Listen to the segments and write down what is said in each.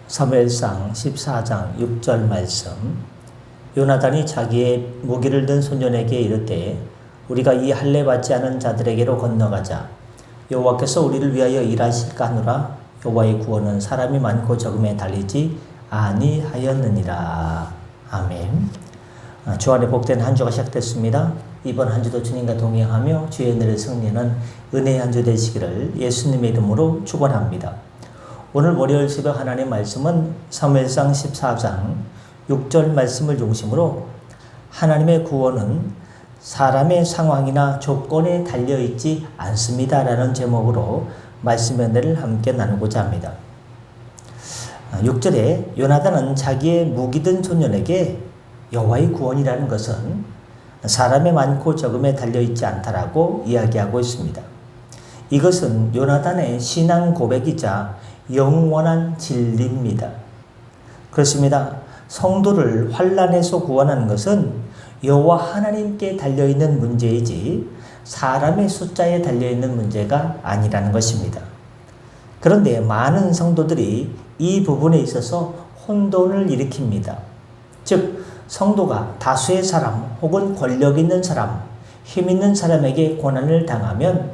사무엘상 14장 6절 말씀. 요나단이 자기의 무기를 든 소년에게 이르되 우리가 이 할례 받지 않은 자들에게로 건너가자. 여호와께서 우리를 위하여 일하실까 하노라. 여호와의 구원은 사람이 많고 적음에 달리지 아니하였느니라. 아멘. 주 안에 복된 한 주가 시작됐습니다. 이번 한 주도 주님과 동행하며 주의 은혜를 승리하는 은혜의 한 주 되시기를 예수님의 이름으로 축원합니다. 오늘 월요일 새벽 하나님의 말씀은 사무엘상 14장 6절 말씀을 중심으로 하나님의 구원은 사람의 상황이나 조건에 달려있지 않습니다 라는 제목으로 말씀의 은혜를 함께 나누고자 합니다. 6절에 요나단은 자기의 무기든 소년에게 여호와의 구원이라는 것은 사람의 많고 적음에 달려있지 않다라고 이야기하고 있습니다. 이것은 요나단의 신앙 고백이자 영원한 진리입니다. 그렇습니다. 성도를 환난에서 구원하는 것은 여호와 하나님께 달려있는 문제이지 사람의 숫자에 달려있는 문제가 아니라는 것입니다. 그런데 많은 성도들이 이 부분에 있어서 혼돈을 일으킵니다. 즉 성도가 다수의 사람 혹은 권력 있는 사람, 힘 있는 사람에게 고난을 당하면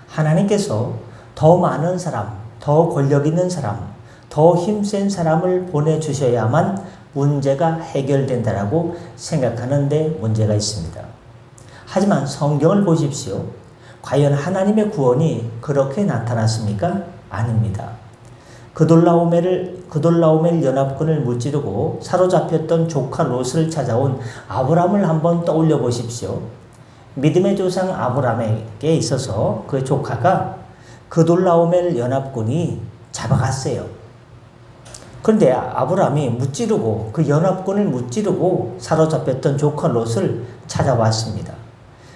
하나님께서 더 많은 사람, 더 권력 있는 사람, 더 힘센 사람을 보내주셔야만 문제가 해결된다라고 생각하는 데 문제가 있습니다. 하지만 성경을 보십시오. 과연 하나님의 구원이 그렇게 나타났습니까? 아닙니다. 그돌라오멜 연합군을 무찌르고 사로잡혔던 조카 롯을 찾아온 아브람을 한번 떠올려 보십시오. 믿음의 조상 아브람에게 있어서 그 조카가 그돌라오멜 연합군이 잡아갔어요. 그런데 아브람이 무찌르고 그 연합군을 무찌르고 사로잡혔던 조카 롯을 찾아왔습니다.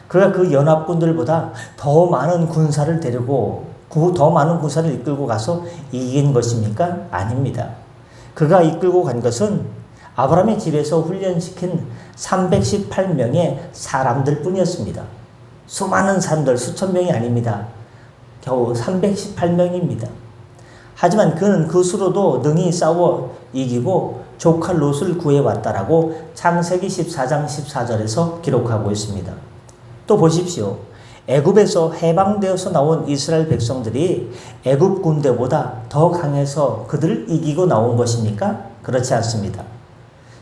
그가 그 연합군들보다 더 많은 군사를 데리고 더 많은 군사를 이끌고 가서 이긴 것입니까? 아닙니다. 그가 이끌고 간 것은 아브람의 집에서 훈련시킨 318명의 사람들 뿐이었습니다. 수많은 사람들, 수천 명이 아닙니다. 겨우 318명입니다. 하지만 그는 그 수로도 능히 싸워 이기고 조카 롯을 구해왔다라고 창세기 14장 14절에서 기록하고 있습니다. 또 보십시오. 애굽에서 해방되어서 나온 이스라엘 백성들이 애굽 군대보다 더 강해서 그들을 이기고 나온 것입니까? 그렇지 않습니다.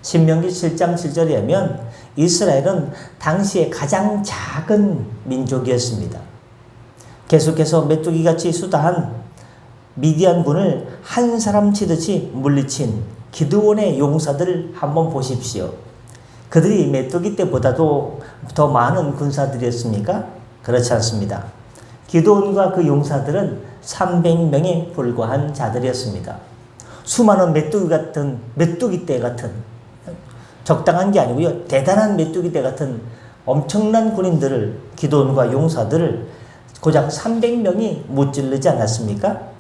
신명기 7장 7절에 하면 이스라엘은 당시에 가장 작은 민족이었습니다. 계속해서 메뚜기같이 수다한 미디안군을 한 사람 치듯이 물리친 기드온의 용사들을 한번 보십시오. 그들이 메뚜기 때보다도 더 많은 군사들이었습니까? 그렇지 않습니다. 기드온과 그 용사들은 300명에 불과한 자들이었습니다. 수많은 메뚜기떼 같은 적당한 게 아니고요. 대단한 메뚜기떼 같은 엄청난 군인들을 기드온과 용사들을 고작 300명이 무찔르지 않았습니까?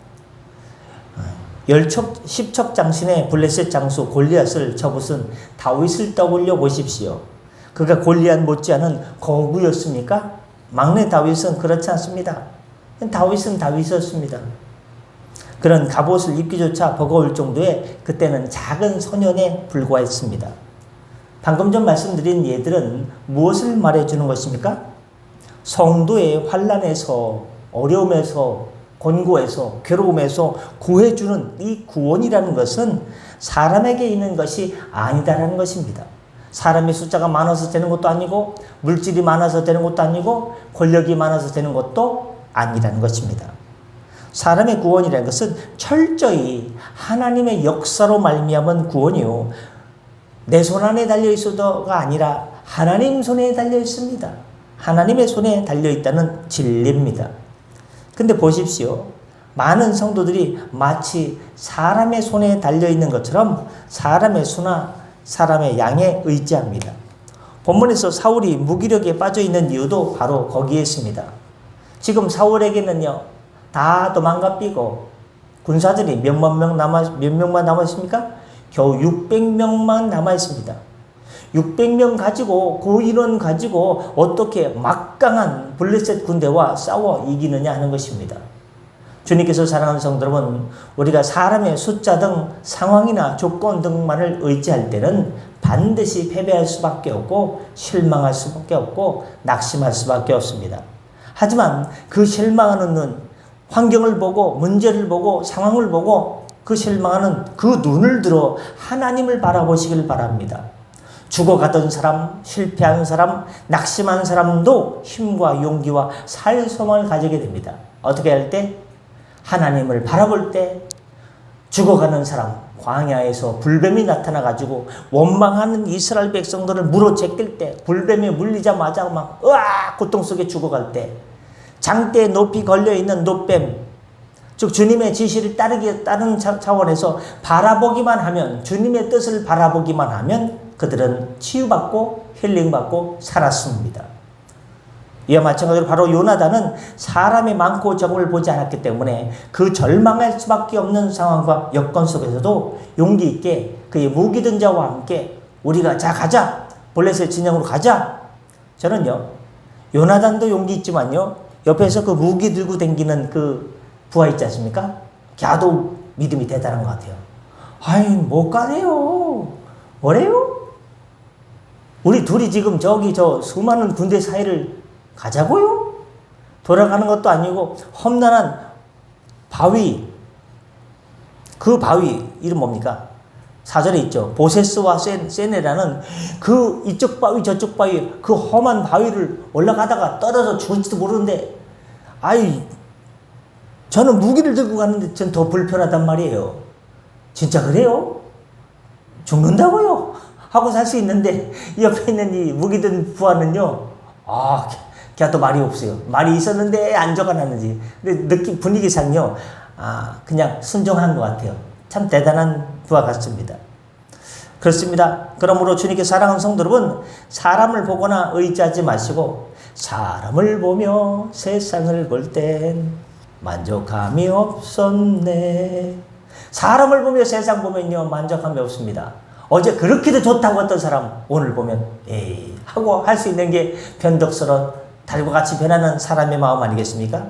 십척장신의 블레셋 장수 골리앗을 접으신 다윗을 떠올려 보십시오. 그가 골리앗 못지않은 거구였습니까? 막내 다윗은 그렇지 않습니다. 다윗은 다윗이었습니다. 그런 갑옷을 입기조차 버거울 정도의 그때는 작은 소년에 불과했습니다. 방금 전 말씀드린 예들은 무엇을 말해주는 것입니까? 성도의 환난에서, 어려움에서, 곤고에서, 괴로움에서 구해주는 이 구원이라는 것은 사람에게 있는 것이 아니다라는 것입니다. 사람의 숫자가 많아서 되는 것도 아니고 물질이 많아서 되는 것도 아니고 권력이 많아서 되는 것도 아니라는 것입니다. 사람의 구원이라는 것은 철저히 하나님의 역사로 말미암은 구원이요. 내 손 안에 달려 있어도가 아니라 하나님 손에 달려 있습니다. 하나님의 손에 달려 있다는 진리입니다. 근데 보십시오. 많은 성도들이 마치 사람의 손에 달려 있는 것처럼 사람의 수나 사람의 양에 의지합니다. 본문에서 사울이 무기력에 빠져 있는 이유도 바로 거기에 있습니다. 지금 사울에게는요, 다 도망가 삐고 군사들이 몇 명만 남아 있습니까? 겨우 600명만 남아 있습니다. 600명 가지고 그 인원 가지고 어떻게 막강한 블레셋 군대와 싸워 이기느냐 하는 것입니다. 주님께서 사랑하는 성도 여러분, 우리가 사람의 숫자 등 상황이나 조건 등만을 의지할 때는 반드시 패배할 수밖에 없고 실망할 수밖에 없고 낙심할 수밖에 없습니다. 하지만 그 실망하는 눈, 환경을 보고 문제를 보고 상황을 보고 그 실망하는 그 눈을 들어 하나님을 바라보시길 바랍니다. 죽어가던 사람, 실패한 사람, 낙심한 사람도 힘과 용기와 살 소망을 가지게 됩니다. 어떻게 할 때? 하나님을 바라볼 때. 죽어가는 사람, 광야에서 불뱀이 나타나가지고 원망하는 이스라엘 백성들을 물어 제낄 때, 불뱀에 물리자마자 막 으악 고통 속에 죽어갈 때, 장대에 높이 걸려있는 놋뱀, 즉 주님의 지시를 따르는 차원에서 바라보기만 하면, 주님의 뜻을 바라보기만 하면 그들은 치유받고 힐링받고 살았습니다. 이와 마찬가지로 바로 요나단은 사람의 많고 적음을 보지 않았기 때문에 그 절망할 수밖에 없는 상황과 여건 속에서도 용기 있게 그의 무기든 자와 함께 우리가 자 가자, 블레셋 진영으로 가자. 저는요, 요나단도 용기 있지만요, 옆에서 그 무기 들고 다니는 그 부하 있지 않습니까? 걔도 믿음이 대단한 것 같아요. 아이, 못 가네요. 뭐래요? 우리 둘이 지금 저 수많은 군대 사이를 가자고요? 돌아가는 것도 아니고 험난한 바위, 그 바위 이름 뭡니까? 사절에 있죠. 보세스와 세네라는 그 이쪽 바위 저쪽 바위, 그 험한 바위를 올라가다가 떨어져 죽을지도 모르는데, 아이, 저는 무기를 들고 가는데 전 더 불편하단 말이에요. 진짜 그래요? 죽는다고요? 하고 살 수 있는데 옆에 있는 이 무기 든 부하는요, 걔도 말이 없어요. 말이 있었는데 안 적어놨는지. 근데 분위기상요, 그냥 순종한 것 같아요. 참 대단한 부하 같습니다. 그렇습니다. 그러므로 주님께 사랑하는 성도 여러분, 사람을 보거나 의지하지 마시고 사람을 보며 세상을 볼 땐 만족함이 없었네. 사람을 보며 세상 보면요, 만족함이 없습니다. 어제 그렇게도 좋다고 했던 사람 오늘 보면 에이 하고 할 수 있는 게 변덕스러운 달과 같이 변하는 사람의 마음 아니겠습니까?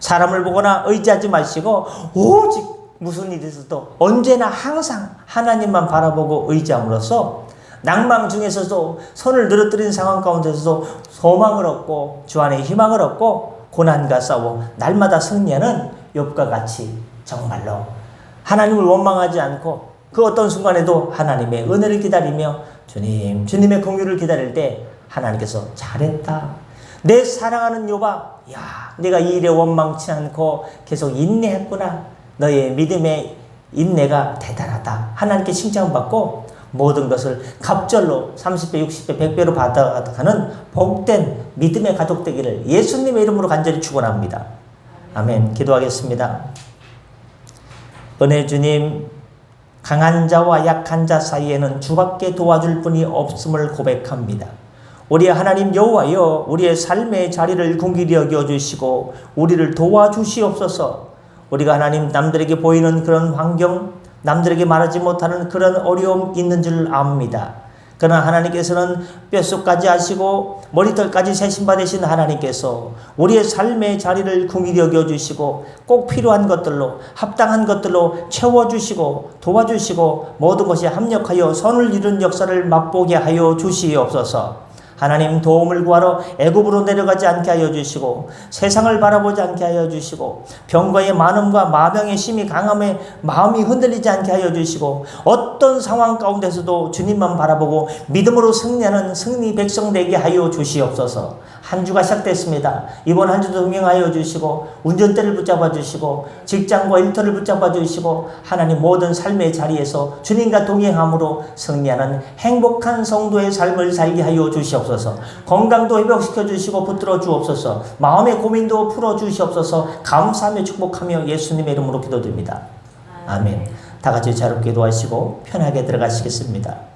사람을 보거나 의지하지 마시고 오직 무슨 일이 있어도 언제나 항상 하나님만 바라보고 의지함으로써 낭망 중에서도 손을 늘어뜨린 상황 가운데서도 소망을 얻고 주 안에 희망을 얻고 고난과 싸워 날마다 승리하는 욥과 같이 정말로 하나님을 원망하지 않고 그 어떤 순간에도 하나님의 은혜를 기다리며 주님의 긍휼을 기다릴 때 하나님께서 잘했다. 내 사랑하는 욥아, 야, 내가 이 일에 원망치 않고 계속 인내했구나. 너의 믿음의 인내가 대단하다. 하나님께 칭찬받고 모든 것을 갑절로 30배, 60배, 100배로 받아가는 복된 믿음의 가족 되기를 예수님의 이름으로 간절히 축원합니다. 아멘. 기도하겠습니다. 은혜 주님, 강한 자와 약한 자 사이에는 주밖에 도와줄 분이 없음을 고백합니다. 우리 하나님 여호와여, 우리의 삶의 자리를 긍휼히 여겨주시고 우리를 도와주시옵소서. 우리가 하나님 남들에게 보이는 그런 환경, 남들에게 말하지 못하는 그런 어려움 있는 줄 압니다. 그러나 하나님께서는 뼛속까지 아시고 머리털까지 세심받으신 하나님께서 우리의 삶의 자리를 긍휼히 여겨주시고 꼭 필요한 것들로 합당한 것들로 채워주시고 도와주시고 모든 것이 합력하여 선을 이룬 역사를 맛보게 하여 주시옵소서. 하나님 도움을 구하러 애굽으로 내려가지 않게 하여 주시고 세상을 바라보지 않게 하여 주시고 병과의 많음과 마병의 심히 강함에 마음이 흔들리지 않게 하여 주시고 어떤 상황 가운데서도 주님만 바라보고 믿음으로 승리하는 승리 백성 되게 하여 주시옵소서. 한 주가 시작됐습니다. 이번 한 주도 동행하여 주시고 운전대를 붙잡아 주시고 직장과 일터를 붙잡아 주시고 하나님 모든 삶의 자리에서 주님과 동행함으로 승리하는 행복한 성도의 삶을 살게 하여 주시옵소서. 건강도 회복시켜 주시고 붙들어 주옵소서. 마음의 고민도 풀어 주시옵소서. 감사하며 축복하며 예수님의 이름으로 기도드립니다. 아멘. 다 같이 자유롭게 기도하시고 편하게 들어가시겠습니다.